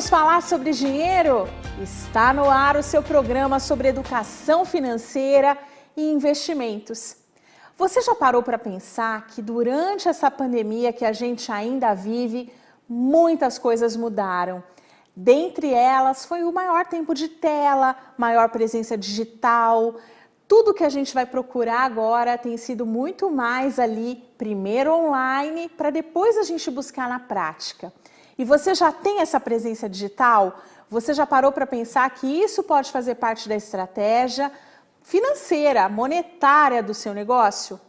Vamos falar sobre dinheiro? Está no ar o seu programa sobre educação financeira e investimentos. Você já parou para pensar que durante essa pandemia que a gente ainda vive, muitas coisas mudaram? Dentre elas foi o maior tempo de tela, maior presença digital. Tudo que a gente vai procurar agora tem sido muito mais ali, primeiro online, para depois a gente buscar na prática. E você já tem essa presença digital? Você já parou para pensar que isso pode fazer parte da estratégia financeira, monetária do seu negócio?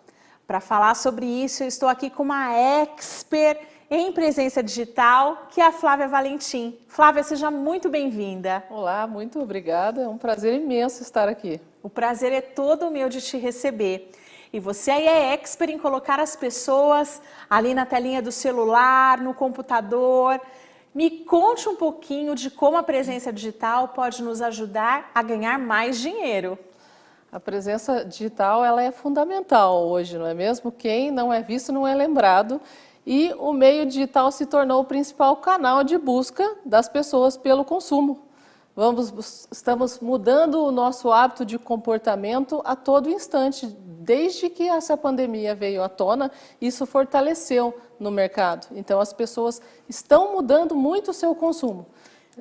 Para falar sobre isso, eu estou aqui com uma expert em presença digital, que é a Flávia Valentim. Flávia, seja muito bem-vinda. Olá, muito obrigada. É um prazer imenso estar aqui. O prazer é todo meu de te receber. E você aí é expert em colocar as pessoas ali na telinha do celular, no computador. Me conte um pouquinho de como a presença digital pode nos ajudar a ganhar mais dinheiro. A presença digital ela é fundamental hoje, não é mesmo? Quem não é visto não é lembrado. E o meio digital se tornou o principal canal de busca das pessoas pelo consumo. Estamos mudando o nosso hábito de comportamento a todo instante. Desde que essa pandemia veio à tona, isso fortaleceu no mercado. Então, as pessoas estão mudando muito o seu consumo.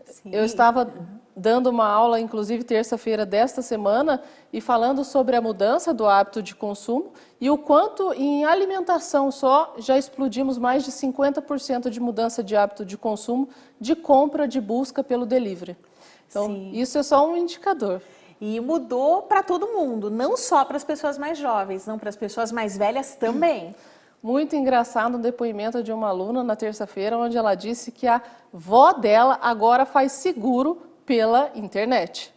Sim. Eu estava dando uma aula, inclusive terça-feira desta semana, e falando sobre a mudança do hábito de consumo e o quanto em alimentação só já explodimos mais de 50% de mudança de hábito de consumo, de compra, de busca pelo delivery. Então, sim, isso é só um indicador. E mudou para todo mundo, não só para as pessoas mais jovens, não para as pessoas mais velhas também. Muito engraçado o depoimento de uma aluna na terça-feira, onde ela disse que a vó dela agora faz seguro pela internet.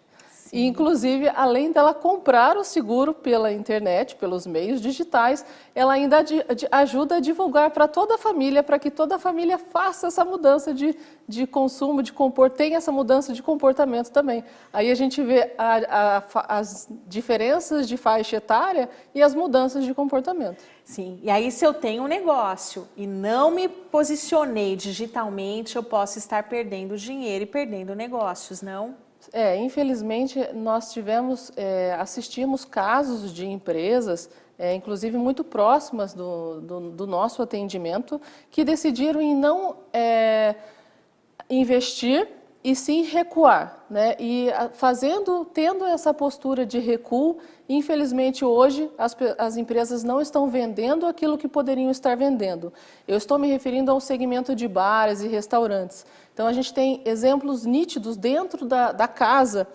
E, inclusive, além dela comprar o seguro pela internet, pelos meios digitais, ela ainda ajuda a divulgar para toda a família, para que toda a família faça essa mudança de consumo, tenha essa mudança de comportamento também. Aí a gente vê as diferenças de faixa etária e as mudanças de comportamento. Sim, e aí se eu tenho um negócio e não me posicionei digitalmente, eu posso estar perdendo dinheiro e perdendo negócios, não? Infelizmente, nós assistimos casos de empresas, inclusive muito próximas do nosso atendimento, que decidiram em não investir e sim recuar, né? E tendo essa postura de recuo, infelizmente hoje as empresas não estão vendendo aquilo que poderiam estar vendendo. Eu estou me referindo ao segmento de bares e restaurantes. Então a gente tem exemplos nítidos dentro da casa,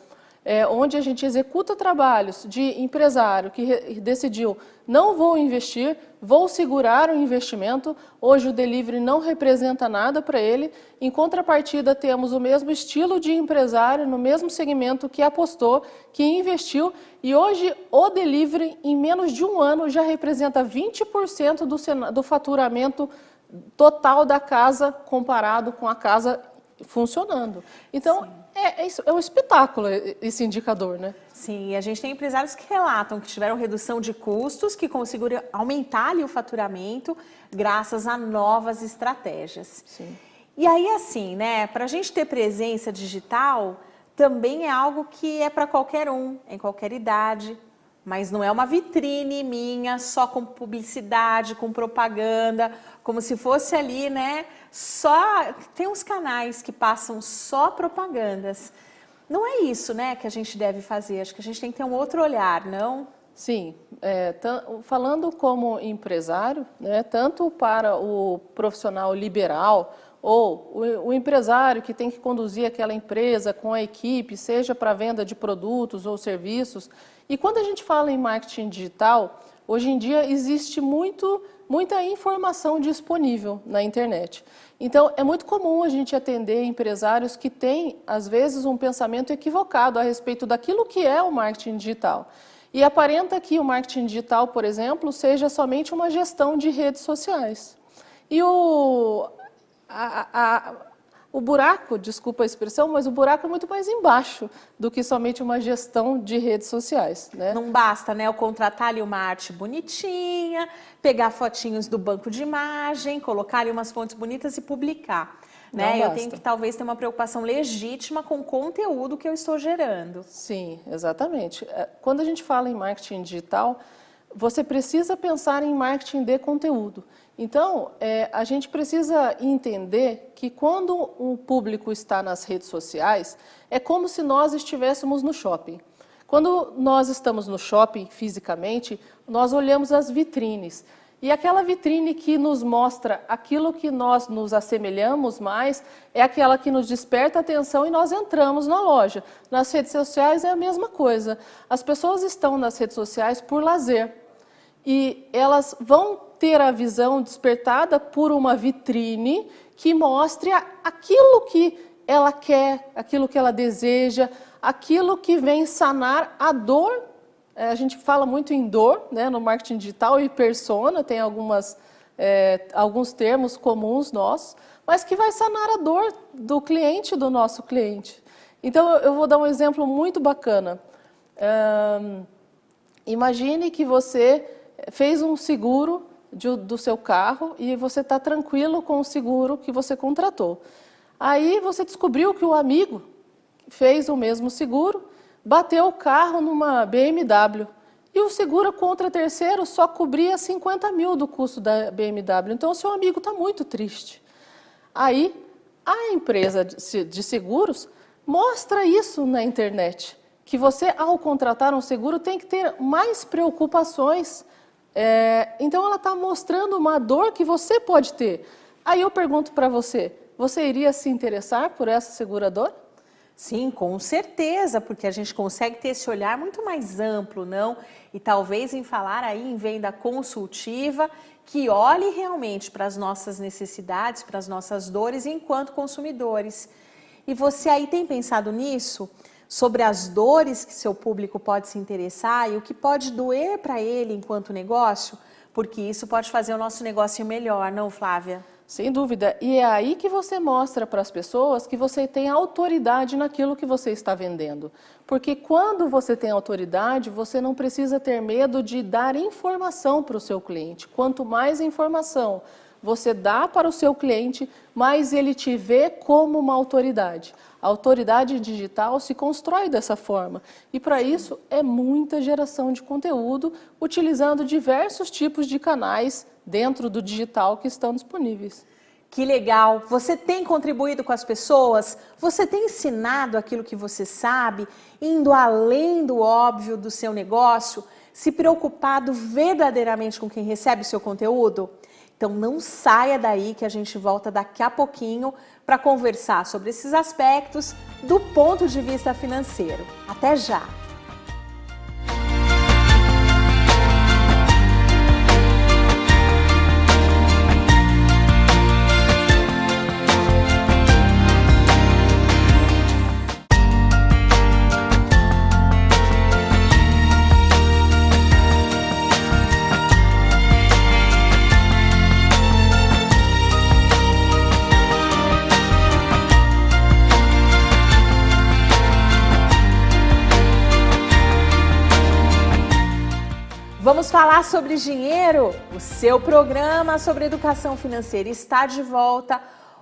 onde a gente executa trabalhos de empresário que decidiu, não vou investir, vou segurar o investimento, hoje o delivery não representa nada para ele, em contrapartida temos o mesmo estilo de empresário, no mesmo segmento que apostou, que investiu, e hoje o delivery em menos de um ano já representa 20% do faturamento total da casa comparado com a casa funcionando. Então, é um espetáculo esse indicador, né? Sim, e a gente tem empresários que relatam que tiveram redução de custos, que conseguiram aumentar ali o faturamento graças a novas estratégias. Sim. E aí, assim, né, para a gente ter presença digital, também é algo que é para qualquer um, em qualquer idade, mas não é uma vitrine minha, só com publicidade, com propaganda, como se fosse ali, né, tem uns canais que passam só propagandas. Não é isso, né, que a gente deve fazer, acho que a gente tem que ter um outro olhar, não? Sim, falando como empresário, né, tanto para o profissional liberal ou o empresário que tem que conduzir aquela empresa com a equipe, seja para venda de produtos ou serviços. E quando a gente fala em marketing digital, hoje em dia existe muita informação disponível na internet. Então, é muito comum a gente atender empresários que têm, às vezes, um pensamento equivocado a respeito daquilo que é o marketing digital. E aparenta que o marketing digital, por exemplo, seja somente uma gestão de redes sociais. E o buraco, desculpa a expressão, mas o buraco é muito mais embaixo do que somente uma gestão de redes sociais, né? Não basta, né, eu contratar ali uma arte bonitinha, pegar fotinhos do banco de imagem, colocar ali umas fontes bonitas e publicar. né? Eu tenho que talvez ter uma preocupação legítima com o conteúdo que eu estou gerando. Sim, exatamente. Quando a gente fala em marketing digital, você precisa pensar em marketing de conteúdo. Então, a gente precisa entender que quando o público está nas redes sociais, é como se nós estivéssemos no shopping. Quando nós estamos no shopping fisicamente, nós olhamos as vitrines. E aquela vitrine que nos mostra aquilo que nós nos assemelhamos mais é aquela que nos desperta a atenção e nós entramos na loja. Nas redes sociais é a mesma coisa. As pessoas estão nas redes sociais por lazer. E elas vão ter a visão despertada por uma vitrine que mostre aquilo que ela quer, aquilo que ela deseja, aquilo que vem sanar a dor. A gente fala muito em dor, né, no marketing digital e persona, tem alguns termos comuns nossos, mas que vai sanar a dor do cliente, do nosso cliente. Então, eu vou dar um exemplo muito bacana. Imagine que você fez um seguro do seu carro e você está tranquilo com o seguro que você contratou. Aí você descobriu que o amigo fez o mesmo seguro, bateu o carro numa BMW e o seguro contra terceiro só cobria 50 mil do custo da BMW. Então, o seu amigo está muito triste. Aí, a empresa de seguros mostra isso na internet, que você, ao contratar um seguro, tem que ter mais preocupações. Então, ela está mostrando uma dor que você pode ter. Aí eu pergunto para você, você iria se interessar por essa seguradora? Sim, com certeza, porque a gente consegue ter esse olhar muito mais amplo, não? E talvez em falar aí em venda consultiva, que olhe realmente para as nossas necessidades, para as nossas dores enquanto consumidores. E você aí tem pensado nisso? Sobre as dores que seu público pode se interessar e o que pode doer para ele enquanto negócio? Porque isso pode fazer o nosso negócio melhor, não, Flávia? Sem dúvida. E é aí que você mostra para as pessoas que você tem autoridade naquilo que você está vendendo. Porque quando você tem autoridade, você não precisa ter medo de dar informação para o seu cliente. Quanto mais informação você dá para o seu cliente, mais ele te vê como uma autoridade. A autoridade digital se constrói dessa forma. E para isso é muita geração de conteúdo, utilizando diversos tipos de canais dentro do digital que estão disponíveis. Que legal! Você tem contribuído com as pessoas? Você tem ensinado aquilo que você sabe, indo além do óbvio do seu negócio, se preocupado verdadeiramente com quem recebe o seu conteúdo? Então não saia daí que a gente volta daqui a pouquinho para conversar sobre esses aspectos do ponto de vista financeiro. Até já! Vamos falar sobre dinheiro? O seu programa sobre educação financeira está de volta,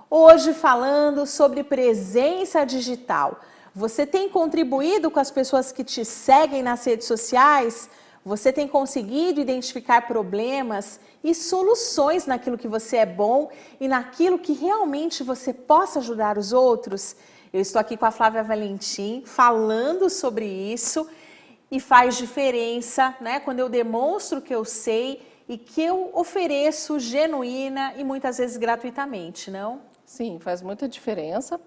hoje falando sobre presença digital. Você tem contribuído com as pessoas que te seguem nas redes sociais? Você tem conseguido identificar problemas e soluções naquilo que você é bom e naquilo que realmente você possa ajudar os outros? Eu estou aqui com a Flávia Valentim falando sobre isso. E faz diferença, né, quando eu demonstro que eu sei e que eu ofereço genuína e muitas vezes gratuitamente, não? Sim, faz muita diferença.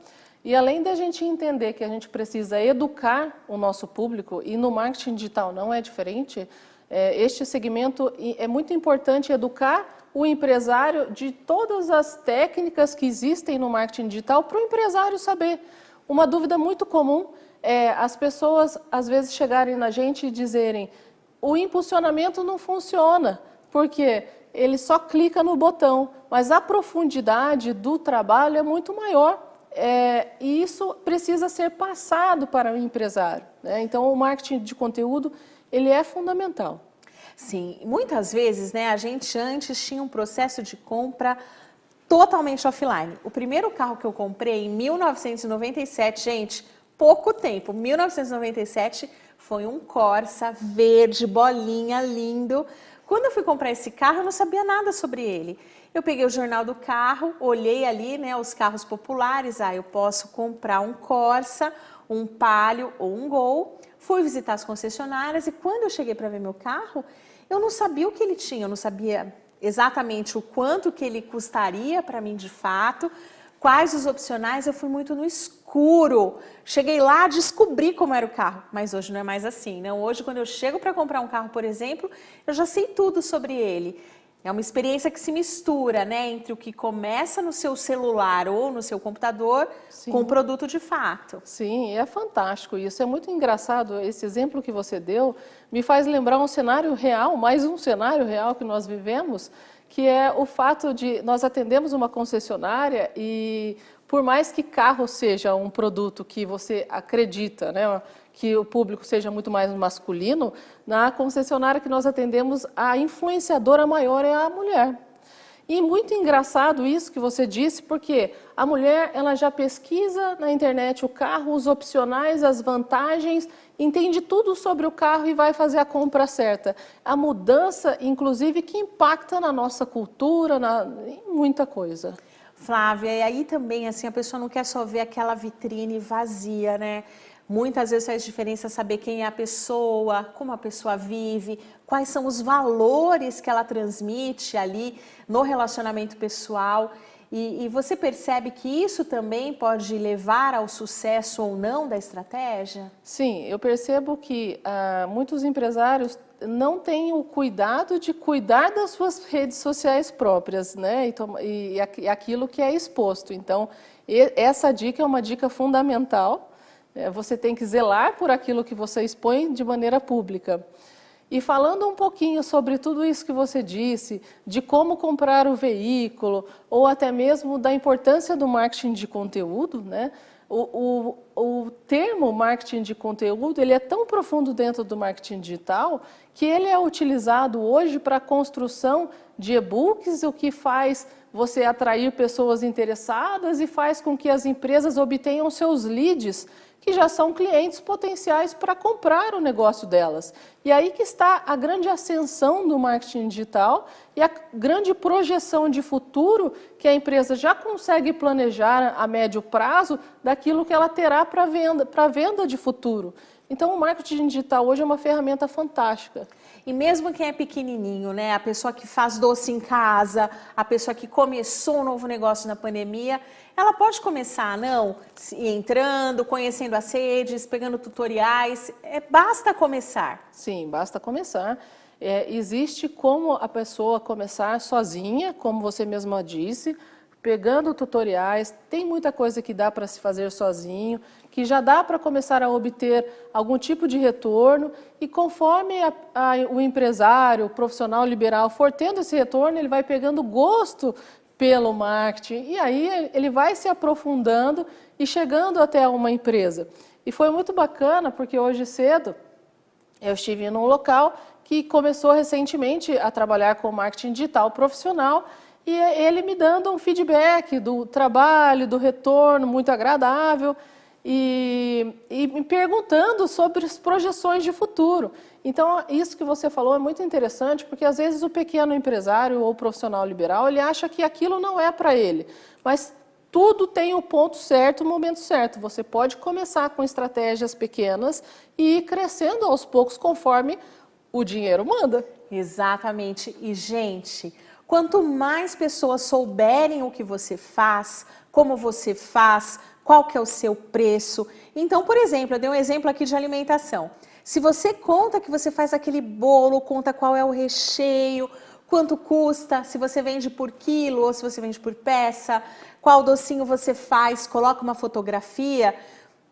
E além da gente entender que a gente precisa educar o nosso público, e no marketing digital não é diferente, este segmento é muito importante educar o empresário de todas as técnicas que existem no marketing digital para o empresário saber. Uma dúvida muito comum é as pessoas às vezes chegarem na gente e dizerem: o impulsionamento não funciona, porque ele só clica no botão, mas a profundidade do trabalho é muito maior. E isso precisa ser passado para o empresário, né? Então, o marketing de conteúdo, ele é fundamental. Sim, muitas vezes, né, a gente antes tinha um processo de compra totalmente offline. O primeiro carro que eu comprei em 1997, gente, pouco tempo, 1997, foi um Corsa verde, bolinha, lindo. Quando eu fui comprar esse carro, eu não sabia nada sobre ele. Eu peguei o jornal do carro, olhei ali, né, os carros populares, eu posso comprar um Corsa, um Palio ou um Gol. Fui visitar as concessionárias e quando eu cheguei para ver meu carro, eu não sabia o que ele tinha, eu não sabia exatamente o quanto que ele custaria para mim de fato, quais os opcionais, eu fui muito no escuro. Cheguei lá, descobri como era o carro, mas hoje não é mais assim, não. Hoje, quando eu chego para comprar um carro, por exemplo, eu já sei tudo sobre ele. É uma experiência que se mistura, né, entre o que começa no seu celular ou no seu computador com o produto de fato. Sim, é fantástico isso. É muito engraçado. Esse exemplo que você deu me faz lembrar um cenário real, mais um cenário real que nós vivemos, que é o fato de nós atendemos uma concessionária e por mais que carro seja um produto que você acredita, né, que o público seja muito mais masculino, na concessionária que nós atendemos, a influenciadora maior é a mulher. E muito engraçado isso que você disse, porque a mulher ela já pesquisa na internet o carro, os opcionais, as vantagens, entende tudo sobre o carro e vai fazer a compra certa. A mudança, inclusive, que impacta na nossa cultura, em muita coisa. Flávia, e aí também, assim, a pessoa não quer só ver aquela vitrine vazia, né? Muitas vezes faz diferença saber quem é a pessoa, como a pessoa vive, quais são os valores que ela transmite ali no relacionamento pessoal. E você percebe que isso também pode levar ao sucesso ou não da estratégia? Sim, eu percebo que muitos empresários não têm o cuidado de cuidar das suas redes sociais próprias, né? E aquilo que é exposto. Então, essa dica é uma dica fundamental. Você tem que zelar por aquilo que você expõe de maneira pública. E falando um pouquinho sobre tudo isso que você disse, de como comprar o veículo, ou até mesmo da importância do marketing de conteúdo, né? O termo marketing de conteúdo ele é tão profundo dentro do marketing digital que ele é utilizado hoje para a construção de e-books, o que faz você atrair pessoas interessadas e faz com que as empresas obtenham seus leads, que já são clientes potenciais para comprar o negócio delas. E aí que está a grande ascensão do marketing digital e a grande projeção de futuro que a empresa já consegue planejar a médio prazo daquilo que ela terá para venda de futuro. Então, o marketing digital hoje é uma ferramenta fantástica. E mesmo quem é pequenininho, né, a pessoa que faz doce em casa, a pessoa que começou um novo negócio na pandemia, ela pode começar, não? Entrando, conhecendo as redes, pegando tutoriais, basta começar. Sim, basta começar. Existe como a pessoa começar sozinha, como você mesma disse, pegando tutoriais, tem muita coisa que dá para se fazer sozinho, que já dá para começar a obter algum tipo de retorno e conforme o empresário, o profissional liberal for tendo esse retorno, ele vai pegando gosto pelo marketing e aí ele vai se aprofundando e chegando até uma empresa. E foi muito bacana porque hoje cedo eu estive num local que começou recentemente a trabalhar com marketing digital profissional e ele me dando um feedback do trabalho, do retorno muito agradável e me perguntando sobre as projeções de futuro. Então, isso que você falou é muito interessante, porque às vezes o pequeno empresário ou profissional liberal, ele acha que aquilo não é para ele, mas tudo tem o ponto certo, o momento certo. Você pode começar com estratégias pequenas e ir crescendo aos poucos conforme o dinheiro manda. Exatamente. E, gente, quanto mais pessoas souberem o que você faz, como você faz, qual que é o seu preço. Então, por exemplo, eu dei um exemplo aqui de alimentação. Se você conta que você faz aquele bolo, conta qual é o recheio, quanto custa, se você vende por quilo ou se você vende por peça, qual docinho você faz, coloca uma fotografia,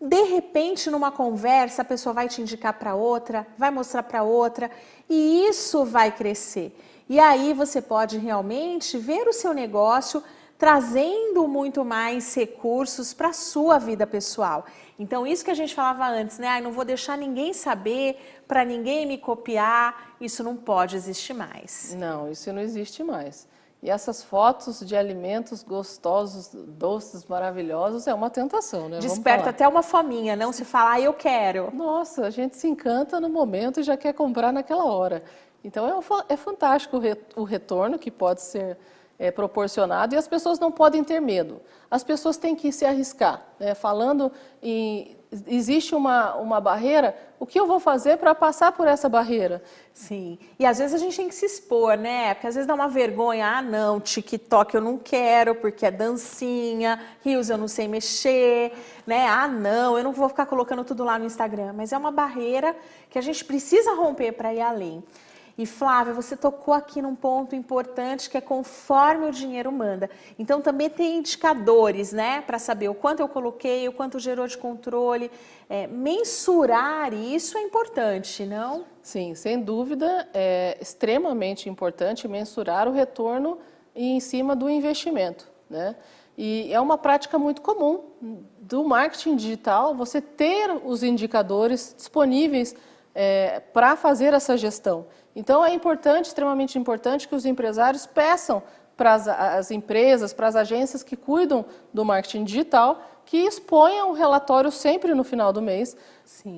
de repente, numa conversa, a pessoa vai te indicar para outra, vai mostrar para outra, e isso vai crescer. E aí você pode realmente ver o seu negócio trazendo muito mais recursos para a sua vida pessoal. Então, isso que a gente falava antes, né? Não vou deixar ninguém saber, para ninguém me copiar, isso não pode existir mais. Não, isso não existe mais. E essas fotos de alimentos gostosos, doces, maravilhosos, é uma tentação, né? Desperta até uma fominha, não se falar, eu quero. Nossa, a gente se encanta no momento e já quer comprar naquela hora. Então é fantástico o retorno que pode ser proporcionado e as pessoas não podem ter medo. As pessoas têm que se arriscar, né? Falando em existe uma barreira, o que eu vou fazer para passar por essa barreira? Sim, e às vezes a gente tem que se expor, né? Porque às vezes dá uma vergonha, ah não, TikTok eu não quero porque é dancinha, Reels eu não sei mexer, né? Ah não, eu não vou ficar colocando tudo lá no Instagram, mas é uma barreira que a gente precisa romper para ir além. E Flávia, você tocou aqui num ponto importante que é conforme o dinheiro manda. Então também tem indicadores, né, para saber o quanto eu coloquei, o quanto gerou de controle. Mensurar isso é importante, não? Sim, sem dúvida, é extremamente importante mensurar o retorno em cima do investimento, né? E é uma prática muito comum do marketing digital, você ter os indicadores disponíveis para fazer essa gestão. Então, é importante, extremamente importante, que os empresários peçam para as empresas, para as agências que cuidam do marketing digital, que exponham o relatório sempre no final do mês,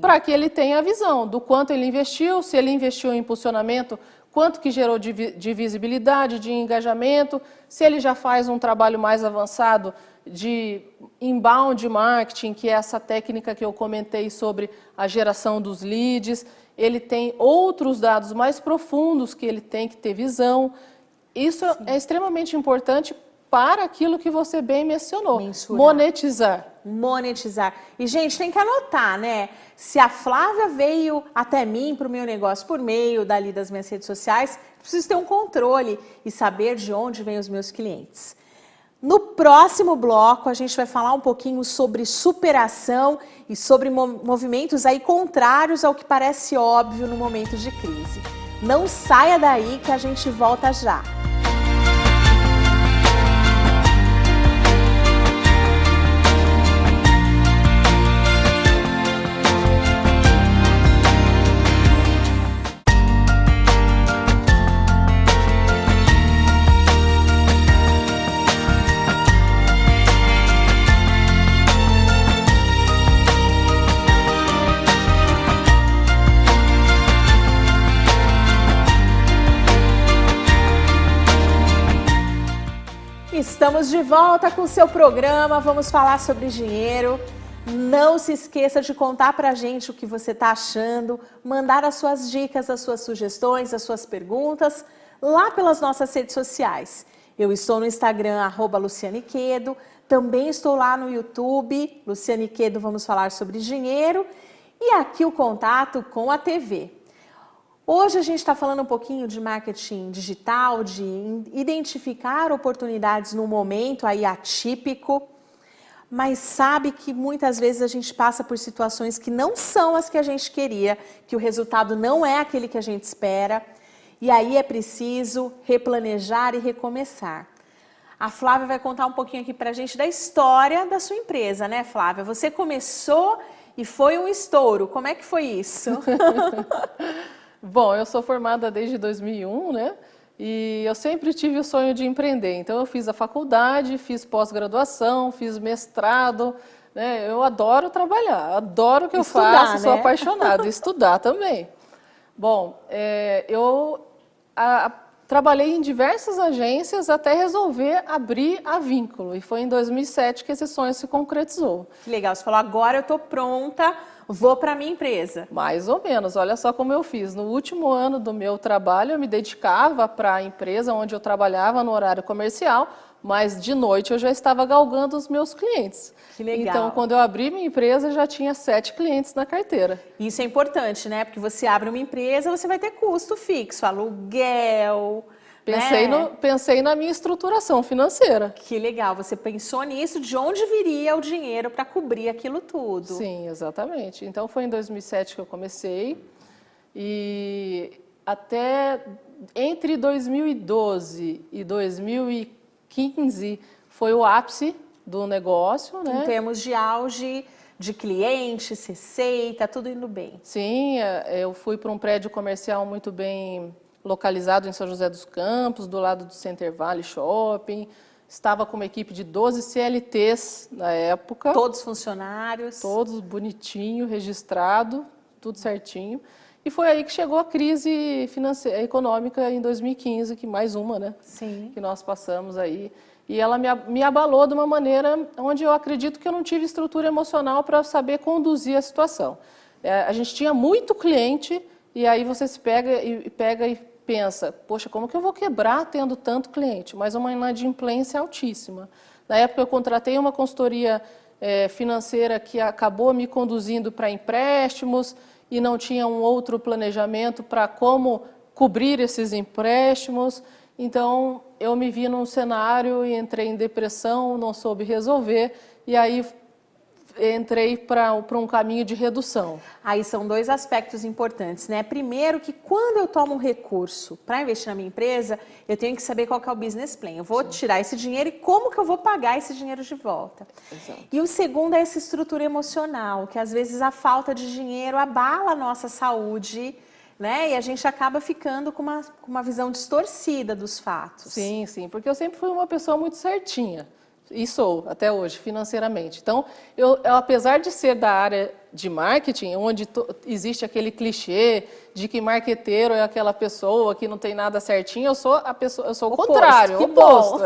para que ele tenha a visão do quanto ele investiu, se ele investiu em impulsionamento, quanto que gerou de visibilidade, de engajamento, se ele já faz um trabalho mais avançado de inbound marketing, que é essa técnica que eu comentei sobre a geração dos leads. Ele tem outros dados mais profundos que ele tem que ter visão. Isso é extremamente importante para aquilo que você bem mencionou, monetizar. Monetizar. E, gente, tem que anotar, né? Se a Flávia veio até mim para o meu negócio por meio dali das minhas redes sociais, preciso ter um controle e saber de onde vêm os meus clientes. No próximo bloco, a gente vai falar um pouquinho sobre superação e sobre movimentos aí contrários ao que parece óbvio no momento de crise. Não saia daí que a gente volta já. Estamos de volta com o seu programa, vamos falar sobre dinheiro. Não se esqueça de contar pra gente o que você está achando, mandar as suas dicas, as suas sugestões, as suas perguntas lá pelas nossas redes sociais. Eu estou no Instagram, @LucianeQuedo, também estou lá no YouTube, Luciane Quedo, vamos falar sobre dinheiro, e aqui o contato com a TV. Hoje a gente está falando um pouquinho de marketing digital, de identificar oportunidades num momento aí atípico, mas sabe que muitas vezes a gente passa por situações que não são as que a gente queria, que o resultado não é aquele que a gente espera, e aí é preciso replanejar e recomeçar. A Flávia vai contar um pouquinho aqui pra gente da história da sua empresa, né, Flávia? Você começou e foi um estouro. Como é que foi isso? Bom, eu sou formada desde 2001, né? E eu sempre tive o sonho de empreender. Então, eu fiz a faculdade, fiz pós-graduação, fiz mestrado, né? Eu adoro trabalhar, adoro o que eu faço, né? Sou apaixonada. Estudar também. Bom, eu trabalhei em diversas agências até resolver abrir a Vínculo. E foi em 2007 que esse sonho se concretizou. Que legal, você falou, agora eu estou pronta, vou para a minha empresa. Mais ou menos, olha só como eu fiz. No último ano do meu trabalho, eu me dedicava para a empresa onde eu trabalhava no horário comercial, mas de noite eu já estava galgando os meus clientes. Que legal. Então, quando eu abri minha empresa, já tinha 7 clientes na carteira. Isso é importante, né? Porque você abre uma empresa, você vai ter custo fixo, aluguel... Pensei na minha estruturação financeira. Que legal, você pensou nisso, de onde viria o dinheiro para cobrir aquilo tudo. Sim, exatamente. Então foi em 2007 que eu comecei e até entre 2012 e 2015 foi o ápice do negócio, né? Em termos de auge de clientes, receita, tudo indo bem. Sim, eu fui para um prédio comercial muito bem localizado em São José dos Campos, do lado do Center Valley Shopping. Estava com uma equipe de 12 CLTs na época. Todos funcionários. Todos bonitinho, registrado, tudo certinho. E foi aí que chegou a crise financeira, econômica em 2015, que mais uma, né? Sim. Que nós passamos aí. E ela me abalou de uma maneira onde eu acredito que eu não tive estrutura emocional para saber conduzir a situação. A gente tinha muito cliente e aí você se pega e pensa, poxa, como que eu vou quebrar tendo tanto cliente? Mas uma inadimplência altíssima. Na época eu contratei uma consultoria financeira que acabou me conduzindo para empréstimos e não tinha um outro planejamento para como cobrir esses empréstimos. Então, eu me vi num cenário e entrei em depressão, não soube resolver, e aí entrei para um caminho de redução. Aí são dois aspectos importantes, né? Primeiro, que quando eu tomo um recurso para investir na minha empresa, eu tenho que saber qual que é o business plan. Eu vou tirar esse dinheiro e como que eu vou pagar esse dinheiro de volta. Exato. E o segundo é essa estrutura emocional, que às vezes a falta de dinheiro abala a nossa saúde, né? E a gente acaba ficando com uma visão distorcida dos fatos. Sim, sim, porque eu sempre fui uma pessoa muito certinha. E sou, até hoje, financeiramente. Então, eu, apesar de ser da área de marketing, onde existe aquele clichê de que marqueteiro é aquela pessoa que não tem nada certinho, eu sou o contrário, o oposto.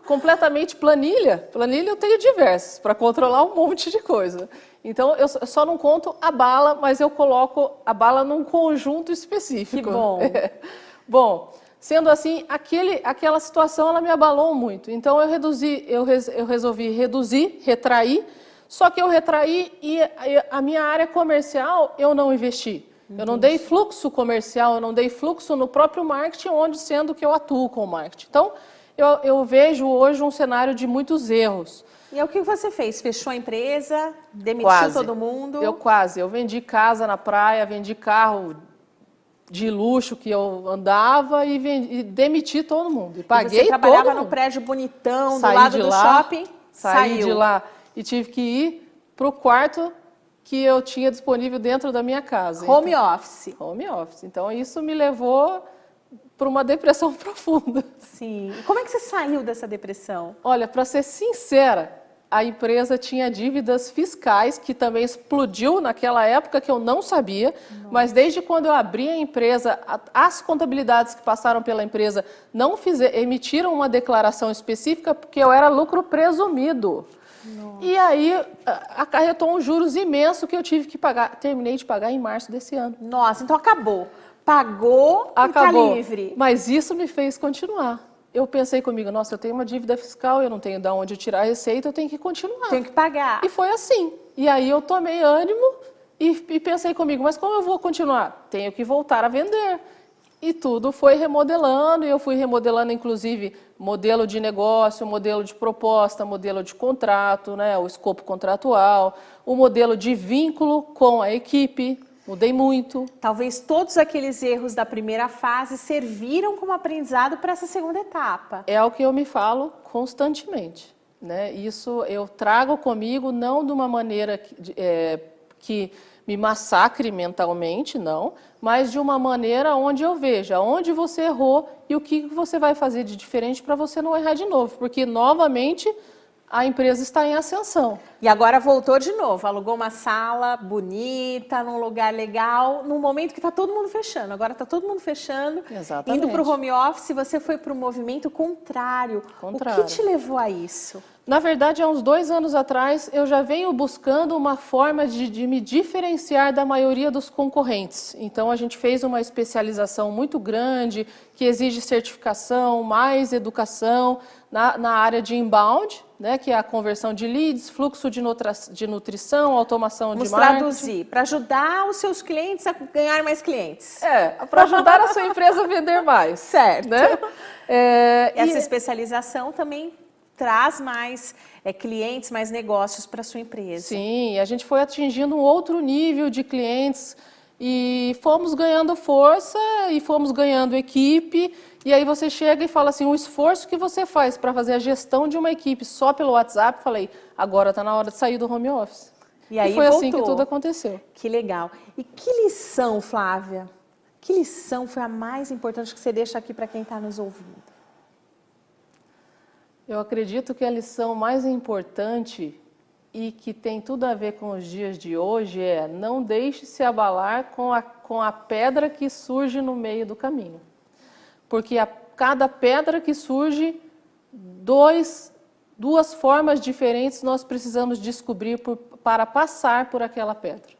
Completamente planilha. Planilha eu tenho diversas, para controlar um monte de coisa. Então, eu só não conto a bala, mas eu coloco a bala num conjunto específico. Que bom. Bom, sendo assim, aquela situação ela me abalou muito. Então, eu resolvi reduzir, retrair, só que eu retraí e a minha área comercial eu não investi. Eu não dei fluxo comercial, eu não dei fluxo no próprio marketing, sendo que eu atuo com o marketing. Então, eu vejo hoje um cenário de muitos erros. E o que você fez? Fechou a empresa? Demitiu todo mundo? Eu vendi casa na praia, vendi carro de luxo que eu andava e demiti todo mundo. E paguei todo mundo. Você trabalhava no prédio bonitão, do lado do shopping? Saí de lá e tive que ir para o quarto que eu tinha disponível dentro da minha casa. Home office. Home office. Então, isso me levou para uma depressão profunda. Sim. E como é que você saiu dessa depressão? Olha, para ser sincera, a empresa tinha dívidas fiscais, que também explodiu naquela época que eu não sabia, mas desde quando eu abri a empresa, as contabilidades que passaram pela empresa não emitiram uma declaração específica porque eu era lucro presumido. Nossa. E aí acarretou um juros imenso que eu tive que pagar. Terminei de pagar em março desse ano. Nossa, então acabou. Pagou e tá livre. Mas isso me fez continuar. Eu pensei comigo, nossa, eu tenho uma dívida fiscal, eu não tenho de onde tirar a receita, eu tenho que continuar. Tenho que pagar. E foi assim. E aí eu tomei ânimo e pensei comigo, mas como eu vou continuar? Tenho que voltar a vender. E tudo foi remodelando, e eu fui remodelando, inclusive, modelo de negócio, modelo de proposta, modelo de contrato, né, o escopo contratual, o modelo de vínculo com a equipe. Mudei muito. Talvez todos aqueles erros da primeira fase serviram como aprendizado para essa segunda etapa. É o que eu me falo constantemente, né? Isso eu trago comigo não de uma maneira que me massacre mentalmente, não, mas de uma maneira onde eu veja onde você errou e o que você vai fazer de diferente para você não errar de novo, porque novamente a empresa está em ascensão. E agora voltou de novo, alugou uma sala bonita, num lugar legal, num momento que está todo mundo fechando. Agora está todo mundo fechando, exatamente, indo para o home office, você foi para o movimento contrário. O que te levou a isso? Na verdade, há uns 2 anos atrás, eu já venho buscando uma forma de me diferenciar da maioria dos concorrentes. Então, a gente fez uma especialização muito grande, que exige certificação, mais educação na área de inbound, né, que é a conversão de leads, fluxo de nutrição, automação de marketing. Vamos traduzir, para ajudar os seus clientes a ganhar mais clientes. Para ajudar a sua empresa a vender mais. Certo. Né? Essa especialização também traz mais clientes, mais negócios para a sua empresa. Sim, a gente foi atingindo um outro nível de clientes e fomos ganhando força e fomos ganhando equipe. E aí você chega e fala assim, o esforço que você faz para fazer a gestão de uma equipe só pelo WhatsApp, falei, agora está na hora de sair do home office. E aí foi voltou. Assim que tudo aconteceu. Que legal. E que lição, Flávia, Que lição foi a mais importante que você deixa aqui para quem está nos ouvindo? Eu acredito que a lição mais importante e que tem tudo a ver com os dias de hoje é: não deixe se abalar com a pedra que surge no meio do caminho. Porque a cada pedra que surge, duas formas diferentes nós precisamos descobrir para passar por aquela pedra.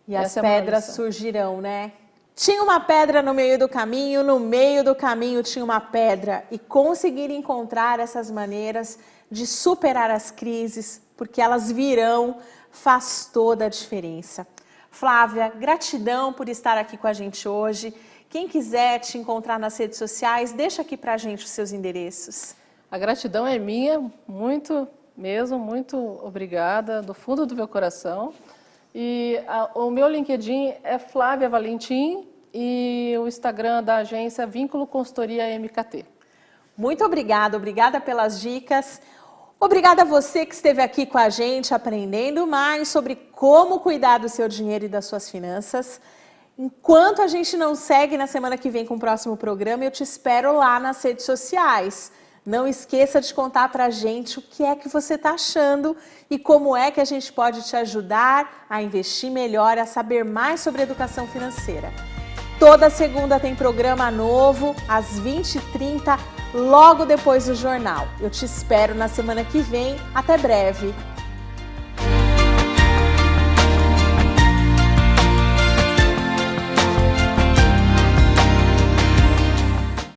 E as pedras surgirão, né? Tinha uma pedra no meio do caminho tinha uma pedra. E conseguir encontrar essas maneiras de superar as crises, porque elas virão, faz toda a diferença. Flávia, gratidão por estar aqui com a gente hoje. Quem quiser te encontrar nas redes sociais, deixa aqui pra gente os seus endereços. A gratidão é minha, muito mesmo, muito obrigada, do fundo do meu coração. E o meu LinkedIn é Flávia Valentim e o Instagram da agência Vínculo Consultoria MKT. Muito obrigada pelas dicas. Obrigada a você que esteve aqui com a gente aprendendo mais sobre como cuidar do seu dinheiro e das suas finanças. Enquanto a gente não segue na semana que vem com o próximo programa, eu te espero lá nas redes sociais. Não esqueça de contar pra gente o que é que você está achando e como é que a gente pode te ajudar a investir melhor, a saber mais sobre educação financeira. Toda segunda tem programa novo, às 20h30, logo depois do jornal. Eu te espero na semana que vem. Até breve!